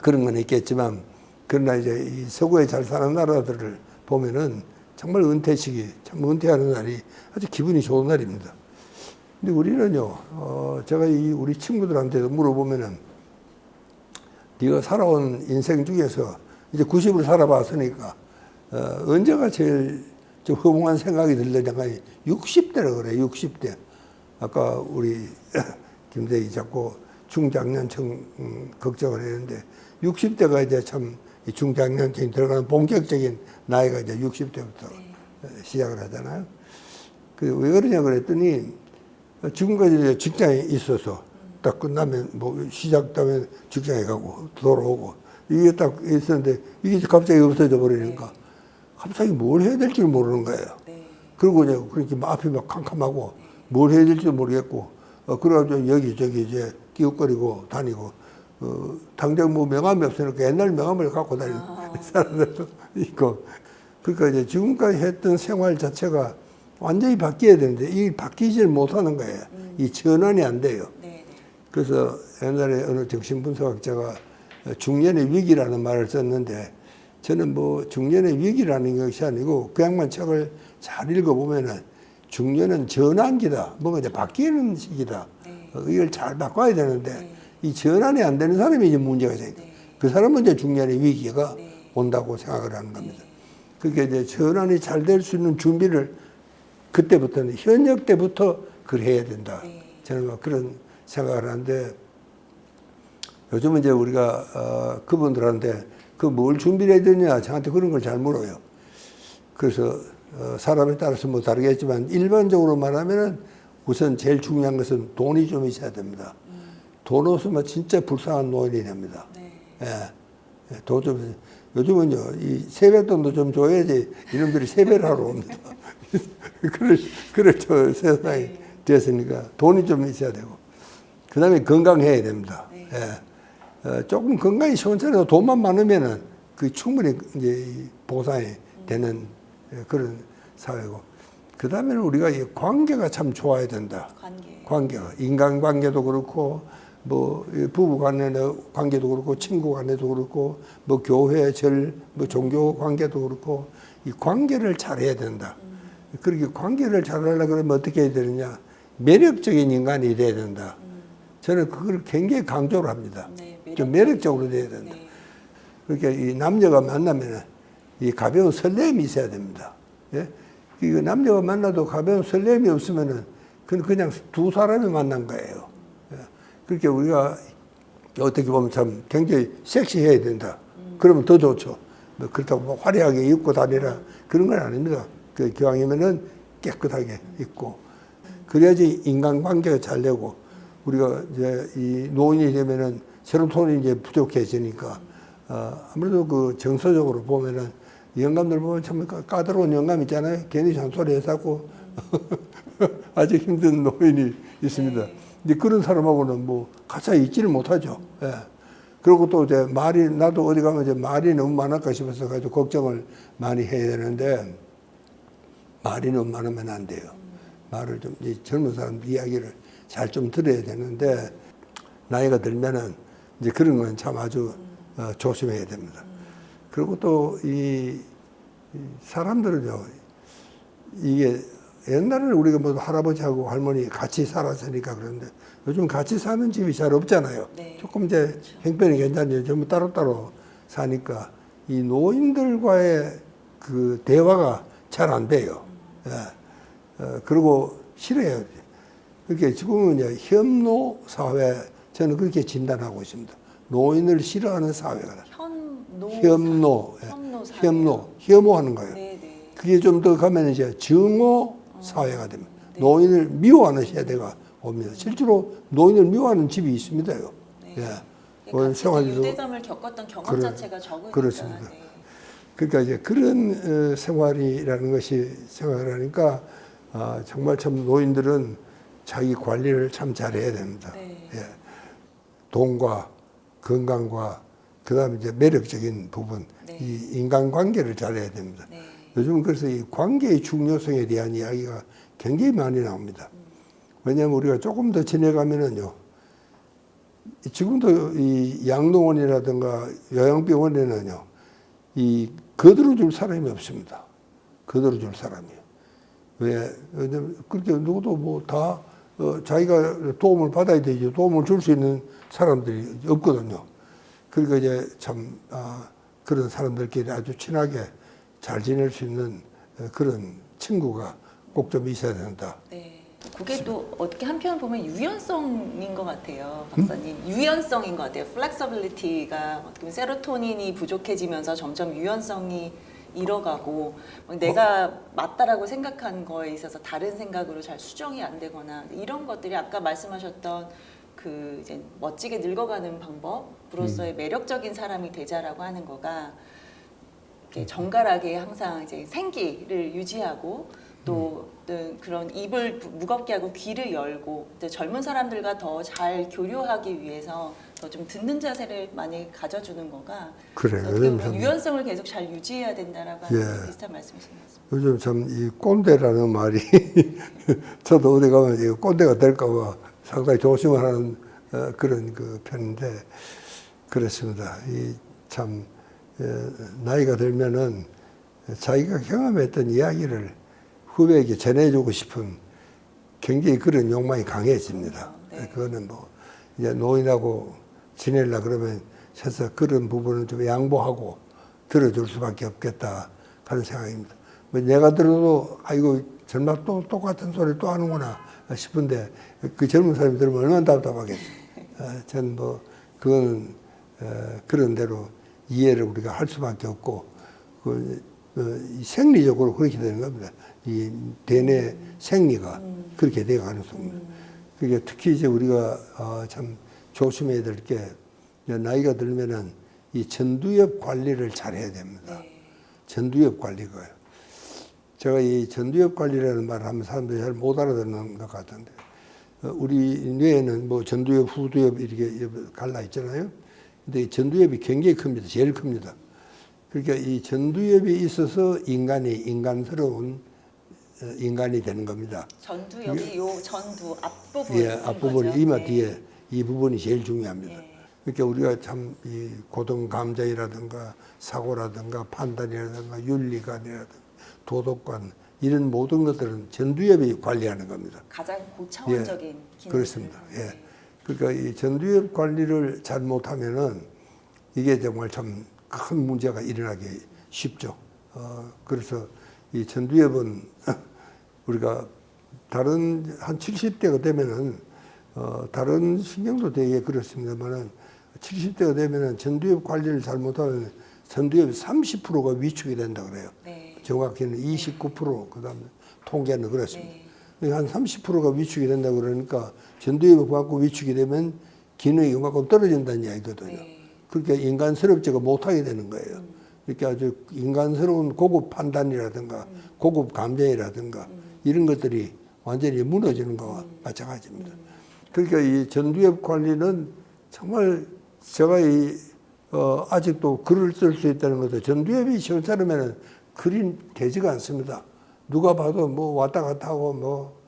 그런 건 있겠지만 그러나 이제 이 서구에 잘 사는 나라들을 보면은 정말 은퇴식이 참 은퇴하는 날이 아주 기분이 좋은 날입니다. 근데 우리는요, 제가 이 우리 친구들한테도 물어보면은 네가 살아온 인생 중에서 이제 90을 살아봤으니까 언제가 제일 좀 허무한 생각이 들려니까 60대라 그래, 60대. 아까 우리 김대희 자꾸 중장년층 걱정을 했는데 60대가 이제 참 중장년층이 들어가는 본격적인 나이가 이제 60대부터 시작을 하잖아요. 왜 그러냐 그랬더니 지금까지 이제 직장에 있어서 딱 끝나면 뭐 시작되면 직장에 가고 돌아오고 이게 딱 있었는데 이게 갑자기 없어져 버리니까 갑자기 뭘 해야 될지 모르는 거예요. 그리고 이제 그렇게 앞이 막 캄캄하고 뭘 해야 될지도 모르겠고 그래가지고 여기저기 이제 끼웃거리고 다니고 당장 뭐 명함이 없으니까 옛날 명함을 갖고 다니는 사람들도 있고 그러니까 이제 지금까지 했던 생활 자체가 완전히 바뀌어야 되는데 이 바뀌질 못하는 거예요. 이 전환이 안 돼요. 네. 그래서 옛날에 어느 정신분석학자가 중년의 위기라는 말을 썼는데 저는 뭐 중년의 위기라는 것이 아니고 그 양반 책을 잘 읽어보면은 중년은 전환기다. 뭔가 이제 바뀌는 시기다. 네. 이걸 잘 바꿔야 되는데 네. 이 전환이 안 되는 사람이 이제 문제가 생겨. 네. 그 사람은 이제 중년의 위기가 네. 온다고 생각을 하는 겁니다. 네. 그게 이제 전환이 잘 될 수 있는 준비를 그때부터는 현역 때부터 그걸 해야 된다. 네. 저는 뭐 그런 생각을 하는데 요즘은 이제 우리가 그분들한테 그 뭘 준비를 해야 되냐 저한테 그런 걸 잘 물어요. 그래서 사람에 따라서 뭐 다르겠지만 일반적으로 말하면은 우선 제일 중요한 것은 돈이 좀 있어야 됩니다. 돈 없으면 진짜 불쌍한 노인이 됩니다. 네. 예. 돈 좀, 요즘은요, 이 세뱃돈도 좀 줘야지 이놈들이 세배를 하러 옵니다. 그럴 저 세상이 네. 됐으니까 돈이 좀 있어야 되고. 그 다음에 건강해야 됩니다. 네. 예. 조금 건강이 시원찮아도 돈만 많으면은 그 충분히 이제 보상이 되는 그런 사회고. 그 다음에는 우리가 이 관계가 참 좋아야 된다. 관계가. 인간관계도 그렇고, 뭐, 부부 관계도 그렇고, 친구 관계도 그렇고, 뭐, 교회, 뭐, 종교 관계도 그렇고, 이 관계를 잘해야 된다. 그렇게 관계를 잘하려고 그러면 어떻게 해야 되느냐. 매력적인 인간이 돼야 된다. 저는 그걸 굉장히 강조를 합니다. 네, 좀 매력적으로 돼야 된다. 네. 그러니까 이 남녀가 만나면은 이 가벼운 설렘이 있어야 됩니다. 예? 이거 남녀가 만나도 가벼운 설렘이 없으면은 그냥 두 사람이 만난 거예요. 예. 그렇게 우리가 어떻게 보면 참 굉장히 섹시해야 된다. 그러면 더 좋죠. 뭐 그렇다고 뭐 화려하게 입고 다니라 그런 건 아닙니다. 그 기왕이면은 깨끗하게 입고 그래야지 인간관계가 잘 되고 우리가 이제 이 노인이 되면은 세로토닌이 이제 부족해지니까 아무래도 그 정서적으로 보면은 영감들 보면 참 까다로운 영감 있잖아요. 괜히 잔소리 해서고 아주 힘든 노인이 있습니다. 네. 이제 그런 사람하고는 뭐 가까이 있지를 못하죠. 예. 그리고 또 이제 나도 어디 가면 이제 말이 너무 많을까 싶어서 가지고 걱정을 많이 해야 되는데 말이 너무 많으면 안 돼요. 말을 좀, 이 젊은 사람들 이야기를 잘 좀 들어야 되는데 나이가 들면은 이제 그런 건 참 아주 조심해야 됩니다. 그리고 또 이 사람들은요, 이게 옛날에는 우리가 뭐 할아버지하고 할머니 같이 살았으니까 그런데 요즘 같이 사는 집이 잘 없잖아요. 네. 조금 이제 그렇죠. 형편이 괜찮지 전부 따로따로 사니까 이 노인들과의 그 대화가 잘 안 돼요. 예. 그리고 싫어요. 그렇게 지금은 이제 혐노 사회 저는 그렇게 진단하고 있습니다. 노인을 싫어하는 사회가 혐노, 혐오하는 거예요. 네, 네. 그게 좀 더 가면 이제 증오 사회가 됩니다. 네. 노인을 미워하는 세대가 옵니다. 실제로 노인을 미워하는 집이 있습니다요. 네. 예. 같이 생활도 유대감을 겪었던 경험 자체가 적으니까. 그렇습니다. 네. 그러니까 이제 그런 생활이라는 것이 생각을 하니까 정말 참 노인들은 자기 관리를 참 잘해야 됩니다. 네. 예. 돈과 건강과 그다음에 이제 매력적인 부분, 네. 이 인간관계를 잘해야 됩니다. 네. 요즘은 그래서 이 관계의 중요성에 대한 이야기가 굉장히 많이 나옵니다. 왜냐하면 우리가 조금 더 지내가면은요, 지금도 이 양로원이라든가 요양병원에는요, 이 거들어줄 사람이 없습니다. 거들어줄 사람이요. 왜냐면 그렇게 누구도 뭐 다 자기가 도움을 받아야 되지 도움을 줄 수 있는 사람들이 없거든요. 그러니까 이제 참 그런 사람들끼리 아주 친하게 잘 지낼 수 있는 그런 친구가 꼭 좀 있어야 된다. 네. 그게 또 어떻게 한편 보면 유연성인 것 같아요, 박사님. 유연성인 것 같아요. 플렉서빌리티가 어떻게 보면 세로토닌이 부족해지면서 점점 유연성이 잃어가고 내가 맞다라고 생각한 거에 있어서 다른 생각으로 잘 수정이 안 되거나 이런 것들이 아까 말씀하셨던 그 이제 멋지게 늙어가는 방법으로서의 매력적인 사람이 되자라고 하는 거가 이렇게 정갈하게 항상 이제 생기를 유지하고 또 그런 입을 무겁게 하고 귀를 열고 젊은 사람들과 더 잘 교류하기 위해서 더 그래서 좀 듣는 자세를 많이 가져주는 거가 그래. 어떻게 요즘 보면 참, 유연성을 계속 잘 유지해야 된다라고 하는 예. 비슷한 말씀이신 것 같습니다. 요즘 참 이 꼰대라는 말이 저도 어디 가면 이 꼰대가 될까봐 상당히 조심을 하는 그런 그 편인데 그렇습니다. 이 참 나이가 들면은 자기가 경험했던 이야기를 후배에게 전해주고 싶은 굉장히 그런 욕망이 강해집니다. 네. 그거는 뭐 이제 노인하고 지내려 그러면 해서 그런 부분은 좀 양보하고 들어줄 수밖에 없겠다 하는 생각입니다. 뭐 내가 들어도 아이고 젊어 또 똑같은 소리 또 하는구나 싶은데 그 젊은 사람이 들으면 얼마나 답답하겠어요. 전 뭐 그거는 그런 대로 이해를 우리가 할 수밖에 없고 이 생리적으로 그렇게 되는 겁니다. 이 대뇌 생리가 그렇게 되어 가는 속입니다. 그게 특히 이제 우리가 참 조심해야 될 게 나이가 들면은 이 전두엽 관리를 잘 해야 됩니다. 네. 전두엽 관리가요. 제가 이 전두엽 관리라는 말을 하면 사람들이 잘 못 알아듣는 것 같은데 우리 뇌에는 뭐 전두엽, 후두엽 이렇게 갈라 있잖아요. 근데 이 전두엽이 굉장히 큽니다. 제일 큽니다. 그러니까 이 전두엽이 있어서 인간이 인간스러운 인간이 되는 겁니다. 전두엽이 요 전두 앞부분 예, 앞부분이 이마 네. 뒤에 이 부분이 제일 중요합니다. 예. 그러니까 우리가 참 이 고등 감정이라든가 사고라든가 판단이라든가 윤리관이라든가 도덕관 이런 모든 것들은 전두엽이 관리하는 겁니다. 가장 고차원적인 기능 그렇습니다. 예. 그러니까 이 전두엽 관리를 잘 못하면은 이게 정말 참 큰 문제가 일어나기 쉽죠. 그래서 이 전두엽은 우리가 다른 한 70대가 되면은 다른 신경도 되게 그렇습니다만은 70대가 되면은 전두엽 관리를 잘못하면 전두엽 30%가 위축이 된다 그래요. 네. 정확히는 29%, 그다음에 통계는 그렇습니다. 네. 한 30%가 위축이 된다 그러니까 전두엽이 갖고 위축이 되면 기능이 그만큼 떨어진다는 이야기거든요. 네. 그러니까 인간스럽지가 못하게 되는 거예요. 이렇게 아주 인간스러운 고급 판단이라든가 고급 감정이라든가 이런 것들이 완전히 무너지는 것과 마찬가지입니다. 그러니까 이 전두엽 관리는 정말 제가 아직도 글을 쓸 수 있다는 것도 전두엽이 시원찮으면 글이 되지가 않습니다. 누가 봐도 뭐 왔다 갔다 하고 뭐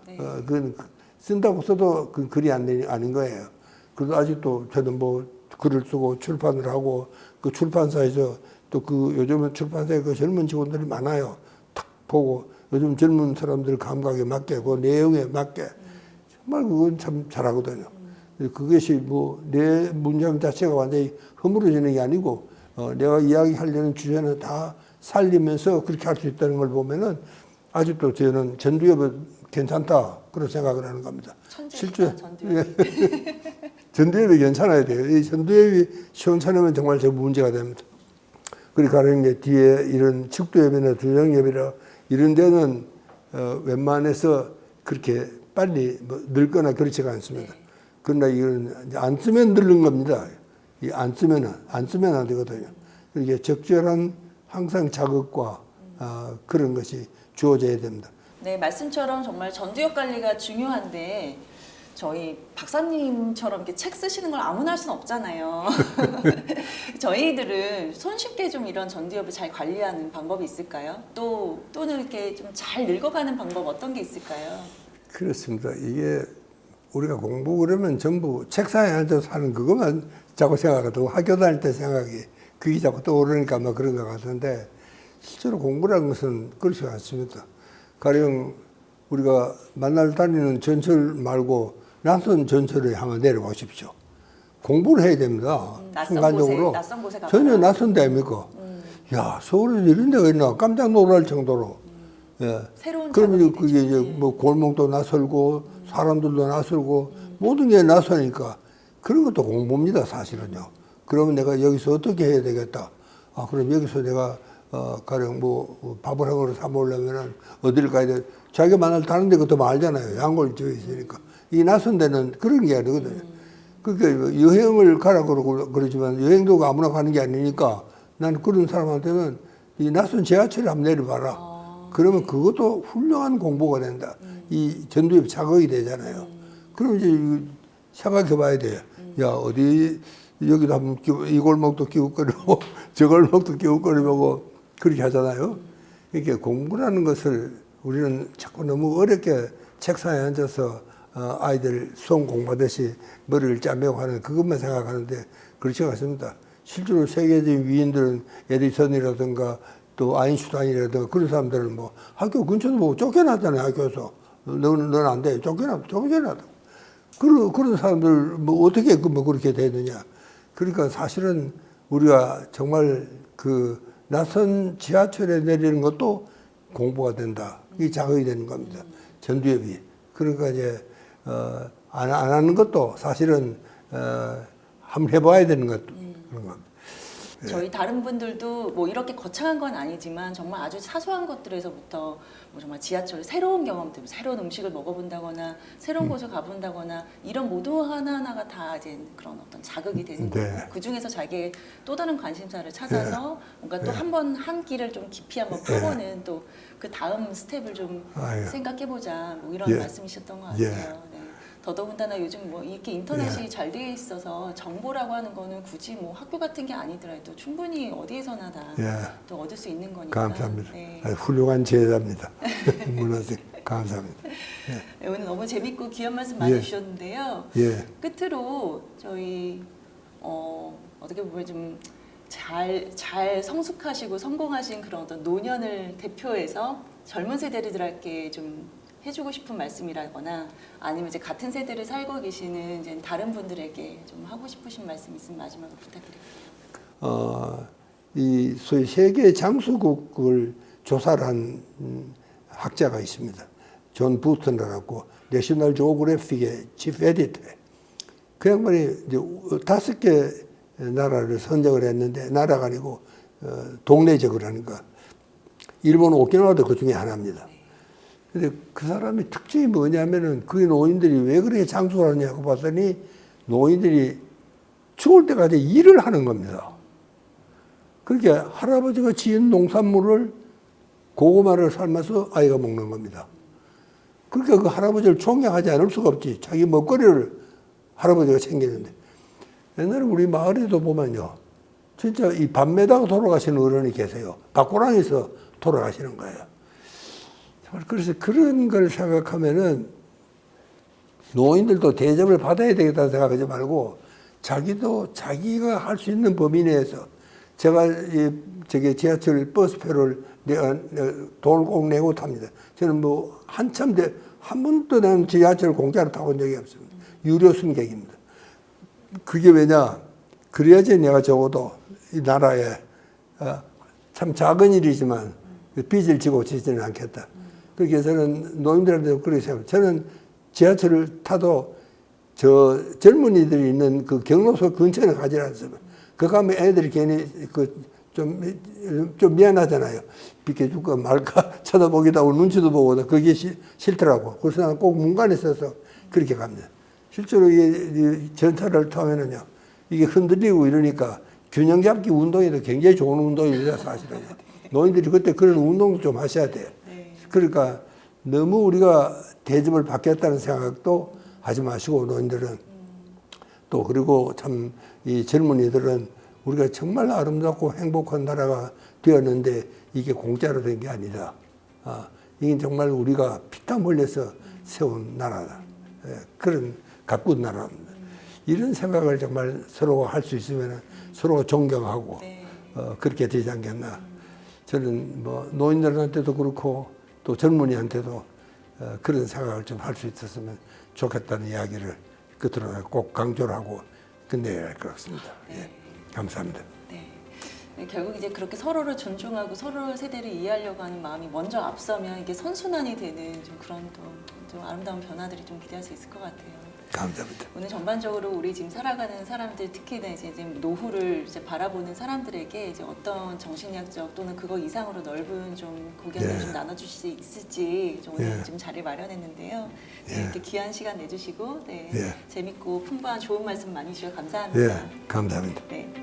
그건 쓴다고 써도 그 글이 아닌 거예요. 그래도 아직도 저는 뭐 글을 쓰고 출판을 하고 그 출판사에서 또 그 요즘은 출판사에 그 젊은 직원들이 많아요. 탁 보고 요즘 젊은 사람들 감각에 맞게 그 내용에 맞게 정말 그건 참 잘하거든요. 그것이 뭐 내 문장 자체가 완전히 허물어지는 게 아니고 내가 이야기하려는 주제는 다 살리면서 그렇게 할 수 있다는 걸 보면은 아직도 저는 전두엽은 괜찮다 그런 생각을 하는 겁니다. 실제 전두엽. 전두엽이 괜찮아야 돼요. 이 전두엽이 시원찮으면 정말 저 문제가 됩니다. 그러니까 하는 게 뒤에 이런 측두엽이나 두정엽이나 이런 데는 웬만해서 그렇게 빨리 뭐 늙거나 그렇지가 않습니다. 그러나 이건 안 쓰면 늙는 겁니다. 이 안 쓰면 안 되거든요. 이게 적절한 항상 자극과 그런 것이 주어져야 됩니다. 네, 말씀처럼 정말 전두엽 관리가 중요한데 저희 박사님처럼 이렇게 책 쓰시는 걸 아무나 할 수는 없잖아요. 저희들은 손쉽게 좀 이런 전두엽을 잘 관리하는 방법이 있을까요? 또는 이렇게 좀 잘 늙어가는 방법 어떤 게 있을까요? 그렇습니다. 이게 우리가 공부 그러면 전부 책상에 앉아서 하는 그것만 자꾸 생각하고 학교 다닐 때 생각이 그게 자꾸 떠오르니까 막 그런 것 같은데 실제로 공부라는 것은 그렇지 않습니다. 가령 우리가 만날 다니는 전철 말고 낯선 전철에 한번 내려보십시오. 공부를 해야 됩니다. 순간적으로. 낯선 곳에 가거나. 전혀 낯선 데 아닙니까? 야, 서울에 이런 데가 있나 깜짝 놀랄 정도로. 예. 새로운 그러면 자극이 그게 되죠. 이제 뭐 골목도 낯설고 사람들도 낯설고 모든 게 낯서니까 그런 것도 공부입니다, 사실은요. 그러면 내가 여기서 어떻게 해야 되겠다. 그럼 여기서 내가 가령 뭐 밥을 한 그릇 사 먹으려면은 어디를 가야 돼? 자기가 만날 다른 데 것도 알잖아요. 양골 지어 있으니까. 이 낯선 데는 그런 게 아니거든요. 그러니까 여행을 가라고 그러지만 여행도 아무나 가는 게 아니니까 나는 그런 사람한테는 이 낯선 지하철에 한번 내려봐라. 그러면 그것도 훌륭한 공부가 된다. 이 전두엽 자극이 되잖아요. 그럼 이제 생각해 봐야 돼요. 야, 어디 여기도 한번 이 골목도 기웃거리고 저 골목도 기웃거리고 그렇게 하잖아요. 이렇게 공부라는 것을 우리는 자꾸 너무 어렵게 책상에 앉아서 아이들 수험 공부하듯이 머리를 짜매고 하는 그것만 생각하는데 그렇지 않습니다. 실제로 세계적인 위인들은 에디슨이라든가 또 아인슈타인이라든가 그런 사람들은 뭐 학교 근처도 보고 쫓겨났잖아요. 학교에서 넌 안 돼. 쫓겨나다. 그런 사람들 뭐 어떻게 뭐 그렇게 되느냐. 그러니까 사실은 우리가 정말 그 낯선 지하철에 내리는 것도 공부가 된다. 이게 자극이 되는 겁니다. 전두엽이. 그러니까 이제 안 하는 것도 사실은 한번 해봐야 되는 것도 그런 겁니다. 저희 다른 분들도 뭐 이렇게 거창한 건 아니지만 정말 아주 사소한 것들에서부터 뭐 정말 지하철 새로운 경험들, 새로운 음식을 먹어본다거나 새로운 곳을 가본다거나 이런 모두 하나하나가 다 이제 그런 어떤 자극이 되는 거고 그 중에서 자기의 또 다른 관심사를 찾아서 뭔가 또 한 길을 좀 깊이 한번 펴보는 또 그 다음 스텝을 좀 생각해보자 뭐 이런 말씀이셨던 것 같아요. 네. 더더군다나 요즘 뭐 이렇게 인터넷이 잘 되어 있어서 정보라고 하는 거는 굳이 뭐 학교 같은 게 아니더라도 충분히 어디에서나 다 또 얻을 수 있는 거니까. 감사합니다. 네. 훌륭한 제자입니다. 물론씩 감사합니다. 네, 오늘 너무 재밌고 귀한 말씀 많이 주셨는데요. 끝으로 저희 어떻게 보면 좀 잘 성숙하시고 성공하신 그런 어떤 노년을 대표해서 젊은 세대들에게 좀 해주고 싶은 말씀이라거나 아니면 이제 같은 세대를 살고 계시는 이제 다른 분들에게 좀 하고 싶으신 말씀 있으면 마지막으로 부탁드릴게요. 이 소위 세계 장수국을 조사를 한 학자가 있습니다. 존 부스턴이라고 내셔널 지오그래픽의 치프 에디터. 그 양반이 이제 5개 나라를 선정을 했는데 나라가 아니고 동네적으로 하니까 일본 오키나와도 그 중에 하나입니다. 근데 그 사람의 특징이 뭐냐면은 그 노인들이 왜 그렇게 장수를 하냐고 봤더니 노인들이 죽을 때까지 일을 하는 겁니다. 그렇게 할아버지가 지은 농산물을 고구마를 삶아서 아이가 먹는 겁니다. 그러니까 그 할아버지를 존경하지 않을 수가 없지. 자기 먹거리를 할아버지가 챙기는데. 옛날에 우리 마을에도 보면요. 진짜 이 밤매다가 돌아가시는 어른이 계세요. 밭고랑에서 돌아가시는 거예요. 그래서 그런 걸 생각하면은 노인들도 대접을 받아야 되겠다는 생각하지 말고 자기도 자기가 할 수 있는 범위 내에서 제가 저기 지하철 버스표를 돈을 꼭 내고 탑니다. 저는 뭐 한 번도 나는 지하철 공짜로 타본 적이 없습니다. 유료 승객입니다. 그게 왜냐? 그래야지 내가 적어도 이 나라에 참 작은 일이지만 빚을 지고 지지는 않겠다. 그렇게 저는 노인들한테도 그렇게 생각합니다. 저는 지하철을 타도 저 젊은이들이 있는 그 경로소 근처에는 가지 않습니다. 그 가면 애들이 괜히 좀 미안하잖아요. 비켜줄까 말까 쳐다보기도 하고 눈치도 보고 그게 싫더라고. 그래서 나는 꼭 문간에 서서 그렇게 갑니다. 실제로 이 전차를 타면은요, 이게 흔들리고 이러니까 균형 잡기 운동에도 굉장히 좋은 운동입니다, 사실은. 노인들이 그때 그런 운동도 좀 하셔야 돼요. 그러니까 너무 우리가 대접을 받겠다는 생각도 하지 마시고, 노인들은. 또, 그리고 참, 이 젊은이들은 우리가 정말 아름답고 행복한 나라가 되었는데 이게 공짜로 된 게 아니다. 이게 정말 우리가 피땀 흘려서 세운 나라다. 그런 가꾼 나라입니다. 이런 생각을 정말 서로가 할 수 있으면 서로가 존경하고 그렇게 되지 않겠나. 저는 뭐 노인들한테도 그렇고 또 젊은이한테도 그런 생각을 좀 할 수 있었으면 좋겠다는 이야기를 끝으로 꼭 강조를 하고 끝내야 할 것 같습니다. 예. 감사합니다. 네, 결국 이제 그렇게 서로를 존중하고 서로 세대를 이해하려고 하는 마음이 먼저 앞서면 이게 선순환이 되는 좀 그런 좀 아름다운 변화들이 좀 기대할 수 있을 것 같아요. 감사합니다. 오늘 전반적으로 우리 지금 살아가는 사람들, 특히나 이제 노후를 이제 바라보는 사람들에게 이제 어떤 정신의학적 또는 그거 이상으로 넓은 좀 고견을 좀 나눠주실 수 있을지 좀 오늘 좀 자리를 마련했는데요. 네, 이렇게 귀한 시간 내주시고 재밌고 풍부한 좋은 말씀 많이 주셔서 감사합니다. 감사합니다. 네.